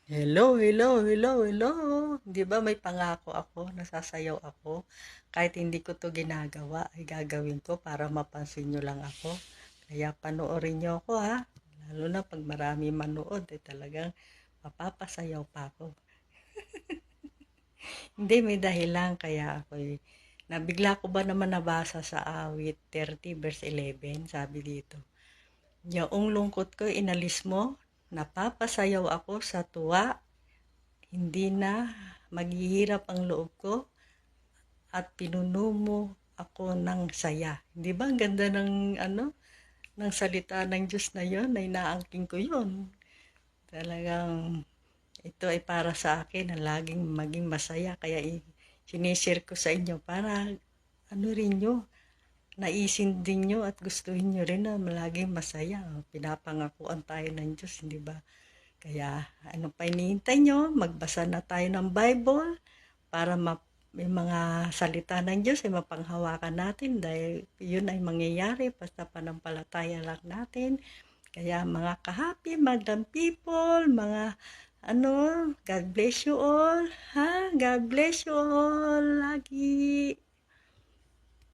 Hello, hello, hello, hello. 'Di ba may pangako ako, nasasayaw ako. Kahit hindi ko 'to ginagawa, ay gagawin ko para mapansin niyo lang ako. Kaya panoorin niyo ako ha. Lalo na pag marami manood, talagang mapapasayaw pa ako. Hindi, may dahilan kaya ako nabigla ko ba naman nabasa sa awit 30 verse 11, sabi dito. Yaong lungkot ko inalis mo, napapasayaw ako sa tuwa. Hindi na maghihirap ang loob ko at pinuno mo ako ng saya. 'Di ba ang ganda ng ng salita ng Diyos na 'yon, ay naangking ko 'yon. Talagang ito ay para sa akin na laging maging masaya kaya sinishare ko sa inyo para ano rin nyo, naisin din nyo at gustuhin nyo rin na laging masaya. Pinapangakuan tayo ng Diyos, hindi ba? Kaya ano pa hinihintay nyo? Magbasa na tayo ng Bible para may mga salita ng Diyos ay mapanghawakan natin dahil yun ay mangyayari basta panampalataya lang natin. Kaya mga ka-happy, madam people, mga God bless you all. Ha? God bless you all. Lagi.